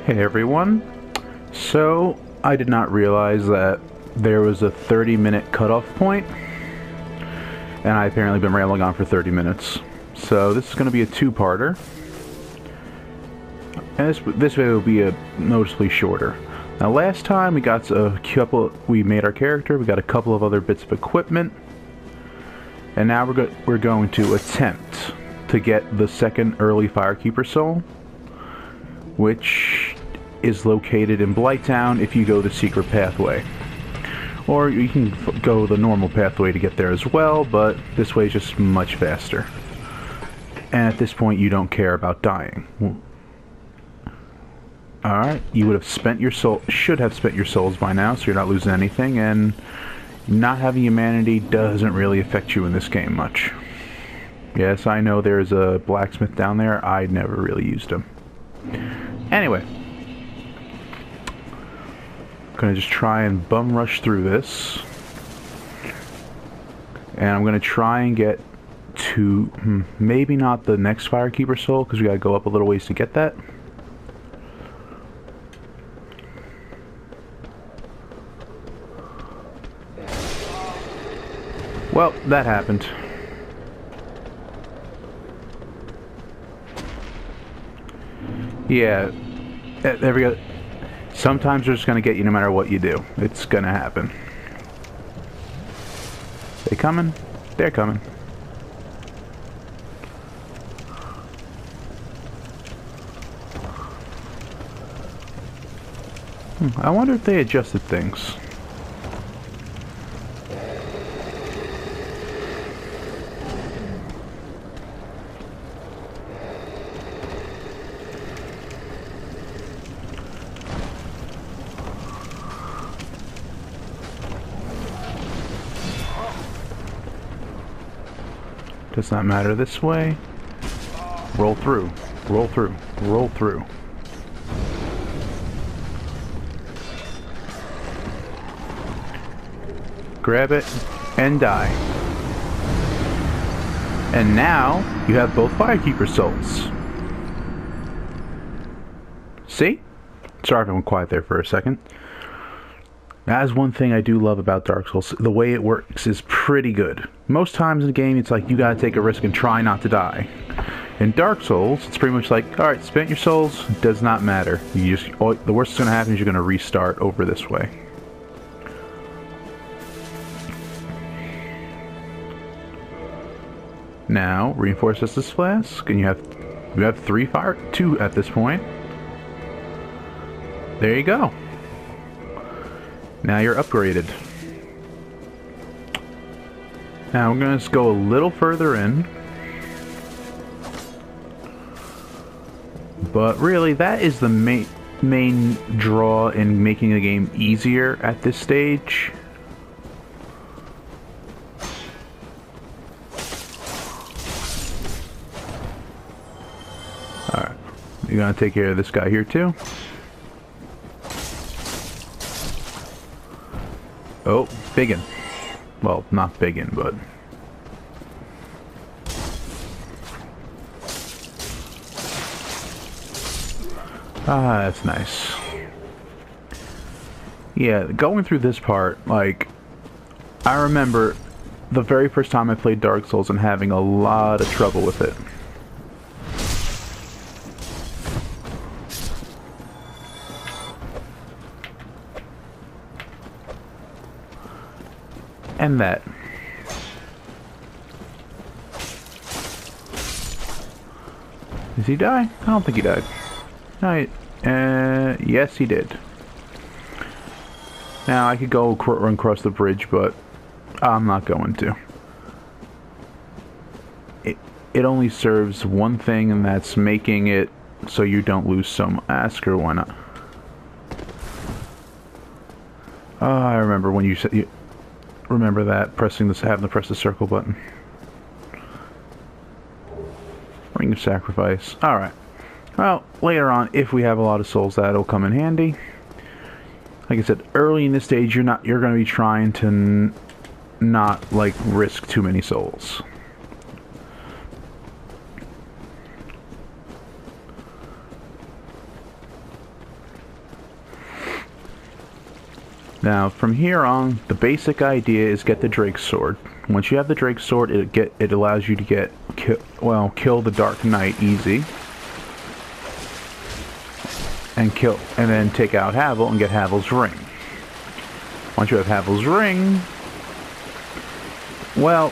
Hey everyone. So, I did not realize that there was a 30-minute cutoff point, and I apparently been rambling on for 30 minutes. So this is going to be a two-parter, and this video will be noticeably shorter. Now last time we made our character, we got a couple of other bits of equipment, and now we're going to attempt to get the second early Firekeeper soul, which is located in Blighttown if you go the secret pathway. Or you can go the normal pathway to get there as well, but this way is just much faster. And at this point you don't care about dying. Alright, you would have spent your soul, should have spent your souls by now, so you're not losing anything, and not having humanity doesn't really affect you in this game much. Yes, I know there's a blacksmith down there, I never really used him. Anyway, I'm gonna just try and bum rush through this, and I'm gonna try and get to maybe not the next Firekeeper soul because we gotta go up a little ways to get that. Well, that happened. Yeah, there we go. Sometimes they're just going to get you no matter what you do. It's going to happen. They coming? They're coming. I wonder if they adjusted things. Does not matter this way. Roll through. Roll through. Roll through. Grab it and die. And now you have both Firekeeper souls. See? Sorry if I went quiet there for a second. That is one thing I do love about Dark Souls. The way it works is pretty good. Most times in the game, it's like you gotta take a risk and try not to die. In Dark Souls, it's pretty much like, alright, spent your souls, does not matter. You just, the worst that's gonna happen is you're gonna restart over this way. Now, reinforce this flask, and you have two at this point. There you go. Now you're upgraded. Now we're going to go a little further in. But really, that is the main draw in making the game easier at this stage. Alright. You're going to take care of this guy here too. Oh, biggin. Well, not biggin, but... Ah, that's nice. Yeah, going through this part, like... I remember the very first time I played Dark Souls and having a lot of trouble with it. And that. Does he die? I don't think he died. No, yes he did. Now I could go run across the bridge, but I'm not going to. It only serves one thing, and that's making it so you don't lose some. Ask her why not. Oh, I remember when you said remember that, having to press the circle button. Ring of Sacrifice. Alright. Well, later on, if we have a lot of souls, that'll come in handy. Like I said, early in this stage, you're going to be trying to not, like, risk too many souls. Now, from here on, the basic idea is get the Drake Sword. Once you have the Drake Sword, it allows you to kill the Dark Knight easy, and then take out Havel and get Havel's ring. Once you have Havel's ring, well,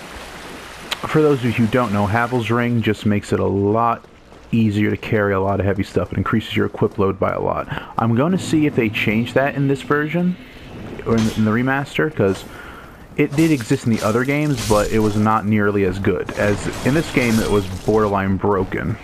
for those of you who don't know, Havel's ring just makes it a lot easier to carry a lot of heavy stuff. It increases your equip load by a lot. I'm going to see if they change that in this version, or in the remaster, because it did exist in the other games, but it was not nearly as good. As in this game, it was borderline broken.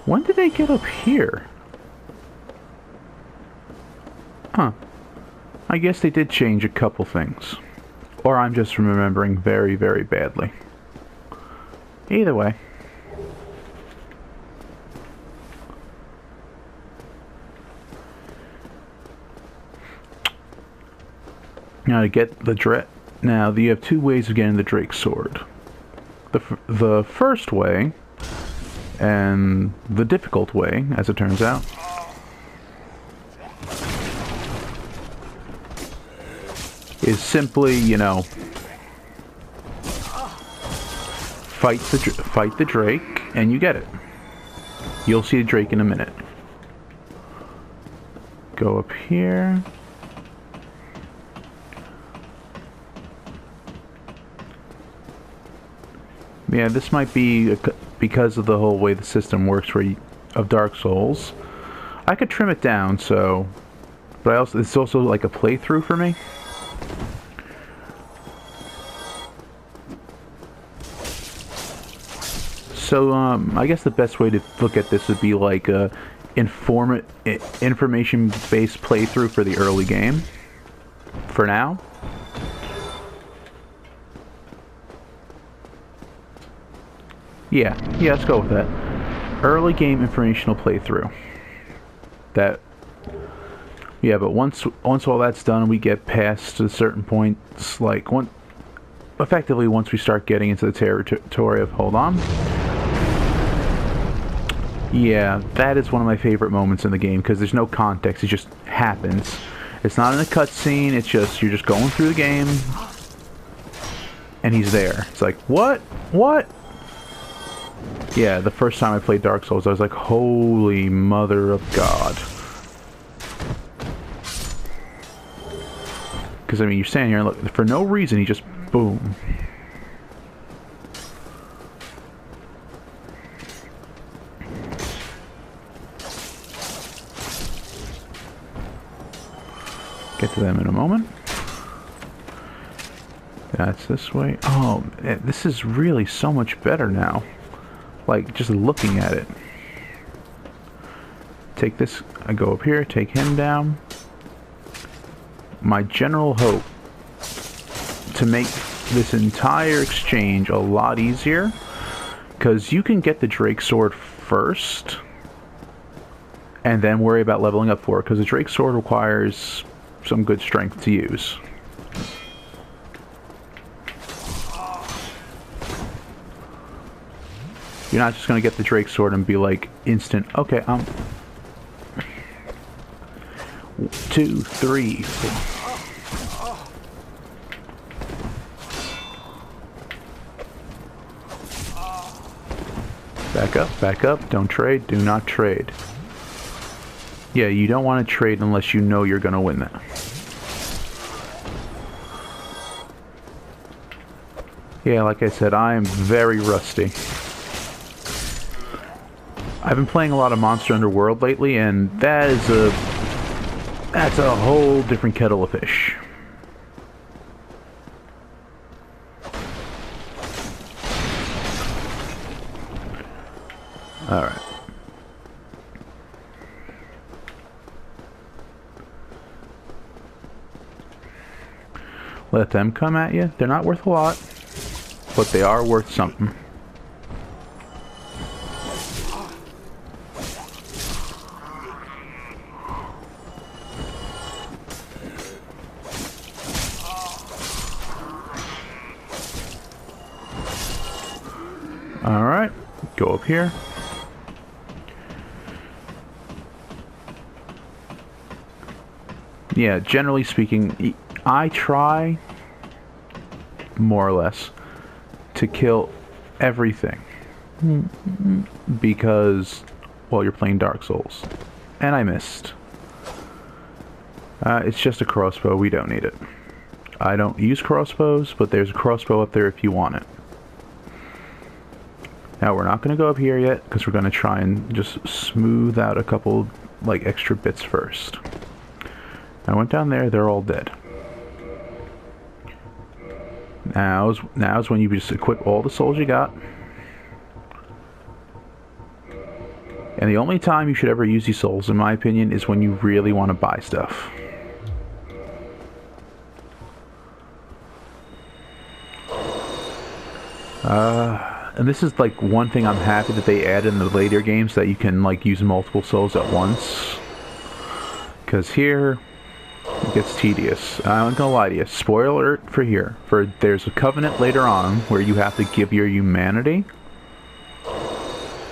When did they get up here? Huh. I guess they did change a couple things. Or I'm just remembering very, very badly. Either way. Now to get the Now you have two ways of getting the Drake Sword. The first way, and the difficult way, as it turns out, is simply, you know, fight the Drake, and you get it. You'll see the Drake in a minute. Go up here. Yeah, this might be because of the whole way the system works of Dark Souls. I could trim it down, but it's also like a playthrough for me. So I guess the best way to look at this would be like a information-based playthrough for the early game. For now. Yeah, let's go with that. Early game informational playthrough. Yeah, but once all that's done, we get past a certain points, like effectively once we start getting into the territory of, hold on. Yeah, that is one of my favorite moments in the game, because there's no context, it just happens. It's not in a cutscene, it's just, you're just going through the game, and he's there. It's like, what? Yeah, the first time I played Dark Souls, I was like, holy mother of God. Because, I mean, you're standing here and look, for no reason, he just, boom. Get to them in a moment. That's this way. Oh, this is really so much better now. Like, just looking at it. Take this, I go up here, take him down. My general hope to make this entire exchange a lot easier, because you can get the Drake Sword first, and then worry about leveling up for it, because the Drake Sword requires some good strength to use. You're not just going to get the Drake Sword and be like, instant, okay, 2, 3, 4. Back up, don't trade, do not trade. Yeah, you don't want to trade unless you know you're going to win that. Yeah, like I said, I am very rusty. I've been playing a lot of Monster Hunter World lately, and that's a whole different kettle of fish. Alright. Let them come at you. They're not worth a lot, but they are worth something. Alright, go up here. Yeah, generally speaking, I try, more or less, to kill everything. Because, well, you're playing Dark Souls. And I missed. It's just a crossbow, we don't need it. I don't use crossbows, but there's a crossbow up there if you want it. Now, we're not going to go up here yet, because we're going to try and just smooth out a couple, like, extra bits first. I went down there, they're all dead. Now's when you just equip all the souls you got. And the only time you should ever use these souls, in my opinion, is when you really want to buy stuff. And this is like one thing I'm happy that they added in the later games, that you can like use multiple souls at once. Because here, it gets tedious. I'm not gonna lie to you. Spoiler alert for here. There's a covenant later on where you have to give your humanity.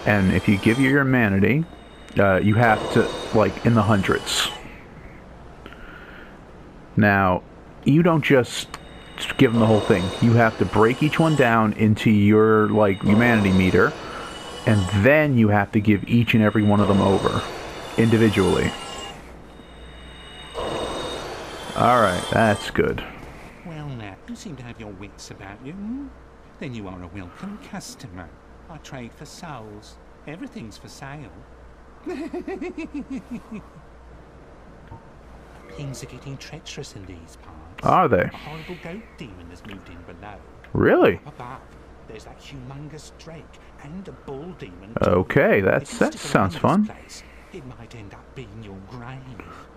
And if you give your humanity, you have to, like, in the hundreds. Now, you don't just give them the whole thing. You have to break each one down into your, like, humanity meter. And then you have to give each and every one of them over. Individually. Alright, that's good. Well now, you seem to have your wits about you. Then you are a welcome customer. I trade for souls. Everything's for sale. Things are getting treacherous in these parts. Are they? A horrible goat demon has moved in below. Really? Up above, there's a humongous drake and a bull demon. Okay, that sounds fun. Place, it might end up being your grave.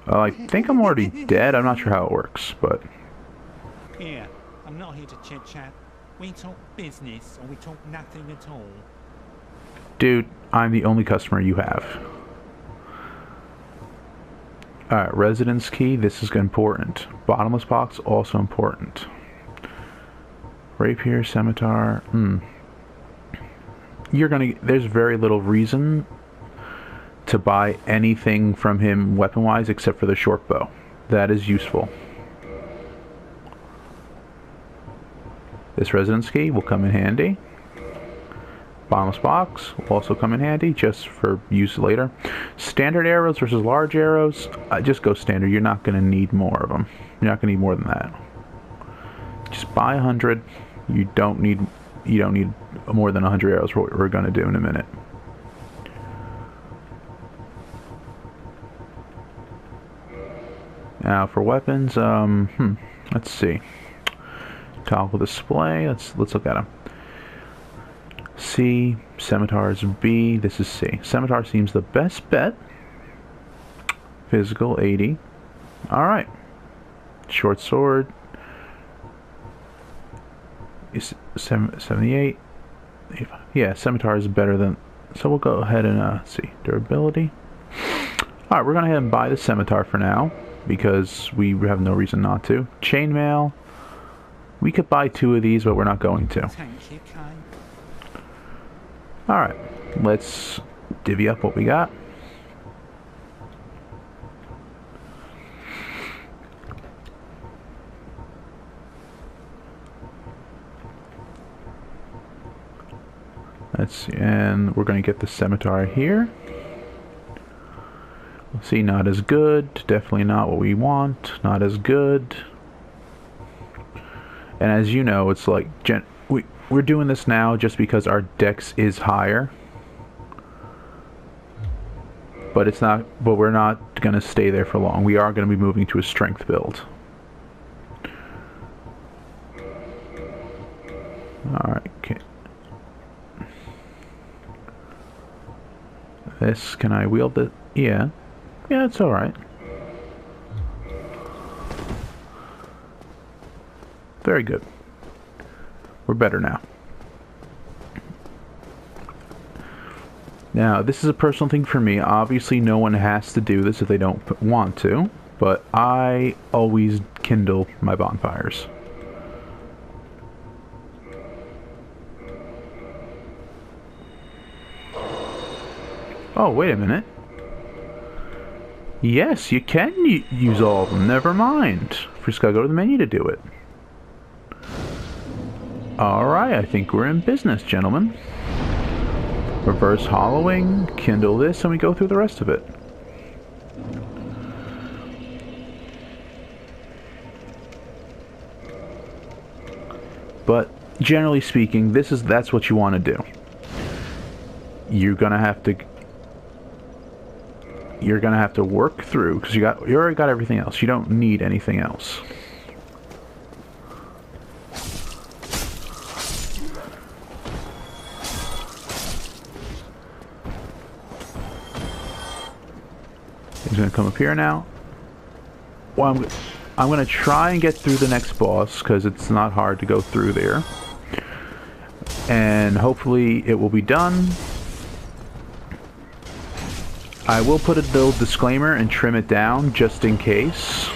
I think I'm already dead. I'm not sure how it works, but... Here, I'm not here to chit-chat. We talk business, or we talk nothing at all. Dude, I'm the only customer you have. Alright, residence key. This is important. Bottomless box, also important. Rapier, scimitar. You're gonna... There's very little reason to buy anything from him weapon-wise except for the short bow. That is useful. This residence key will come in handy. Bottomless box will also come in handy just for use later. Standard arrows versus large arrows. Just go standard. You're not going to need more of them. You're not going to need more than that. Just buy 100. You don't need more than 100 arrows. What we're going to do in a minute. Now for weapons, let's see. Toggle display. Let's look at them. C, scimitar is B. This is C. Scimitar seems the best bet. Physical 80. All right. Short sword is 78. Yeah, scimitar is better than. So we'll go ahead and see durability. All right, we're gonna go ahead and buy the scimitar for now, because we have no reason not to. Chainmail. We could buy 2 of these, but we're not going to. Thank you, Kai. Alright, let's divvy up what we got. Let's see, and we're going to get the scimitar here. Let's see, not as good. Definitely not what we want. Not as good. And as you know, it's like we're doing this now just because our dex is higher. But it's not. But we're not going to stay there for long. We are going to be moving to a strength build. All right. Okay. This, can I wield it? Yeah. Yeah, it's all right. Very good. We're better now. Now, this is a personal thing for me. Obviously, no one has to do this if they don't want to, but I always kindle my bonfires. Oh, wait a minute. Yes, you can use all of them. Never mind. We just gotta go to the menu to do it. Alright, I think we're in business, gentlemen. Reverse hollowing, kindle this, and we go through the rest of it. But generally speaking, that's what you want to do. You're gonna have to work through because you already got everything else. You don't need anything else. He's gonna come up here now. Well, I'm gonna try and get through the next boss because it's not hard to go through there, and hopefully it will be done. I will put a little disclaimer and trim it down just in case.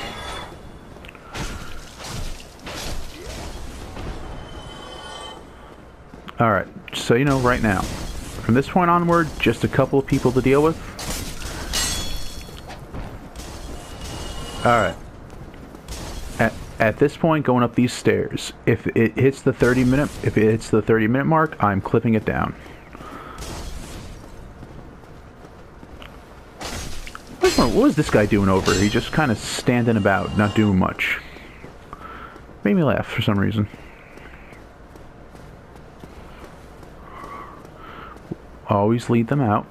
Alright, so you know right now, from this point onward, just a couple of people to deal with. Alright. At this point, going up these stairs, if it hits the 30-minute mark, I'm clipping it down. What was this guy doing over here? He just kind of standing about, not doing much. Made me laugh for some reason. Always lead them out.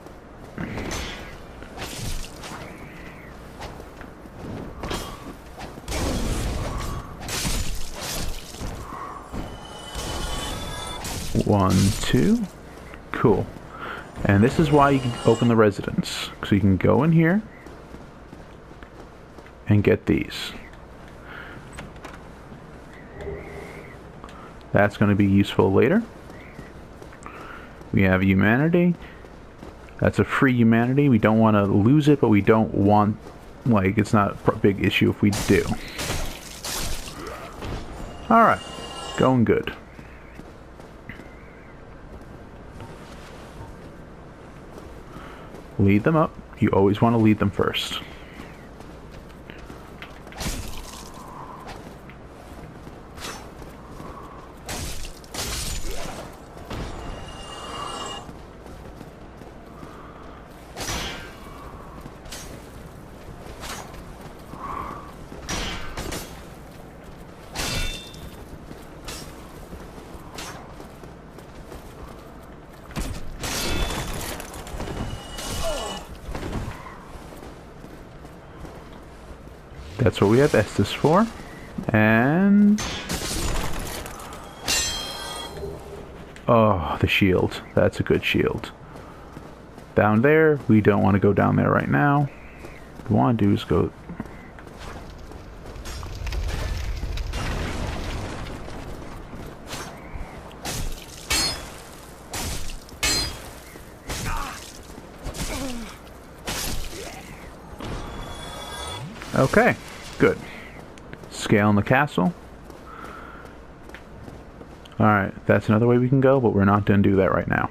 One, two. Cool. And this is why you can open the residence. So you can go in here and get these. That's going to be useful later. We have humanity. That's a free humanity. We don't want to lose it, but we don't want, like, it's not a big issue if we do. Alright. Going good. Lead them up. You always want to lead them first. That's what we have Estus for. And... oh, the shield. That's a good shield. Down there, we don't want to go down there right now. What we want to do is go... okay, good. Scale in the castle. Alright, that's another way we can go, but we're not going to do that right now.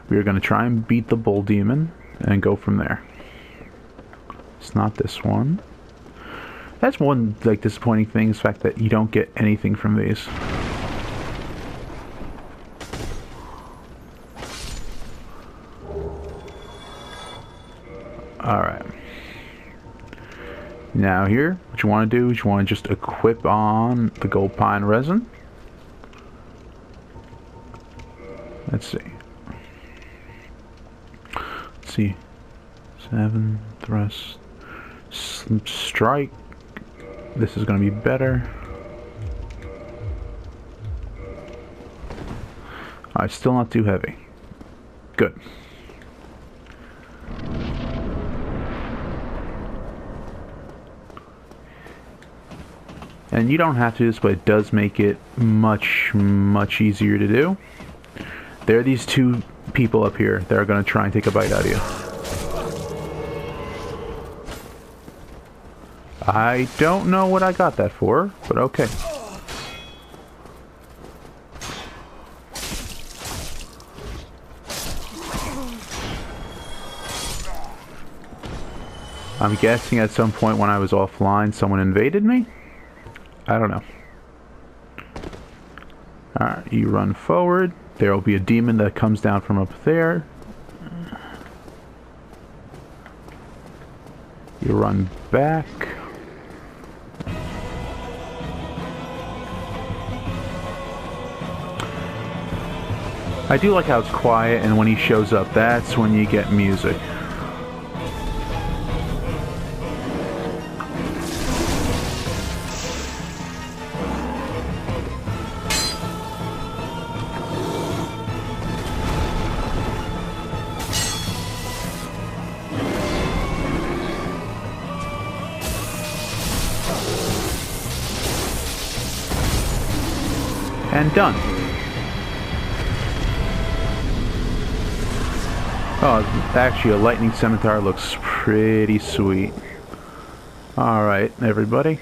We are going to try and beat the bull demon and go from there. It's not this one. That's one, like, disappointing thing, is the fact that you don't get anything from these. Alright. Now here, what you want to do is you want to just equip on the gold pine resin. Let's see. Let's see. 7 thrust. Strike. This is going to be better. Alright, still not too heavy. Good. And you don't have to do this, but it does make it much, much easier to do. There are these two people up here that are going to try and take a bite out of you. I don't know what I got that for, but okay. I'm guessing at some point when I was offline, someone invaded me? I don't know. Alright, you run forward. There will be a demon that comes down from up there. You run back. I do like how it's quiet, and when he shows up, that's when you get music. And done. Oh, actually, a lightning scimitar looks pretty sweet. Alright, everybody.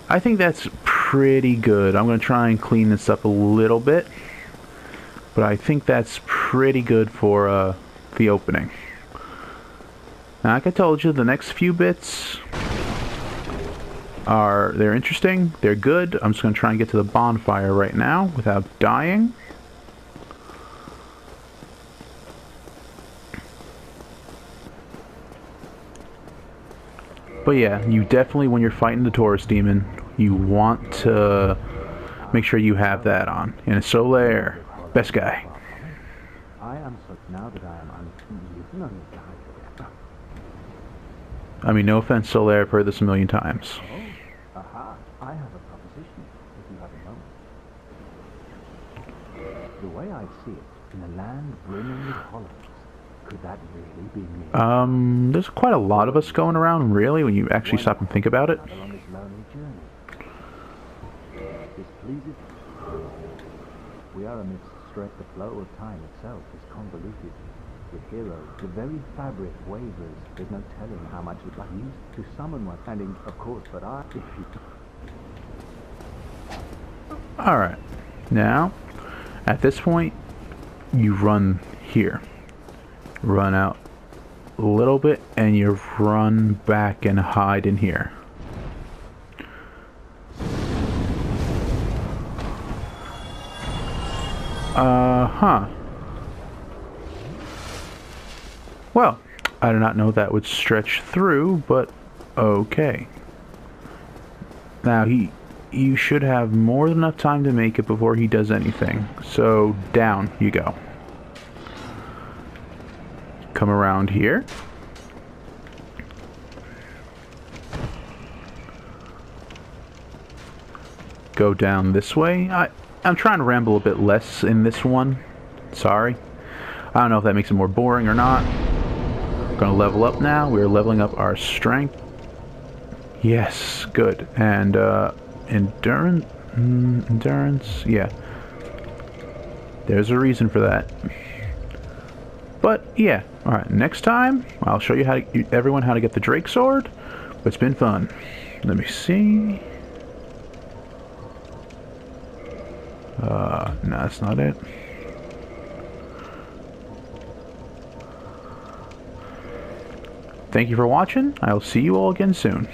I think that's pretty good. I'm going to try and clean this up a little bit. But I think that's pretty good for the opening. Now, like I told you, the next few bits they're interesting, they're good. I'm just going to try and get to the bonfire right now without dying. But yeah, you definitely, when you're fighting the Taurus demon, you want to make sure you have that on. And Solaire, best guy. I mean, no offense, Solaire, I've heard this a million times. I have a proposition, if you have a moment. The way I see it, in a land brimming with hollows, could that really be me? There's quite a lot of us going around, really, when you actually stop and think about it. Along this lonely journey. This pleases. We are amidst stress. The flow of time itself is convoluted. With heroes, the very fabric wavers. There's no telling how much it's like used to summon one. And of course, but if you... Alright, now, at this point, you run here. Run out a little bit, and you run back and hide in here. Well, I did not know that would stretch through, but okay. Now, you should have more than enough time to make it before he does anything. So, down you go. Come around here. Go down this way. I'm trying to ramble a bit less in this one. Sorry. I don't know if that makes it more boring or not. Gonna level up now. We're leveling up our strength. Yes, good. And endurance, yeah. There's a reason for that. But yeah, all right. Next time, I'll show you everyone how to get the Drake sword. But it's been fun. Let me see. No, that's not it. Thank you for watching. I'll see you all again soon.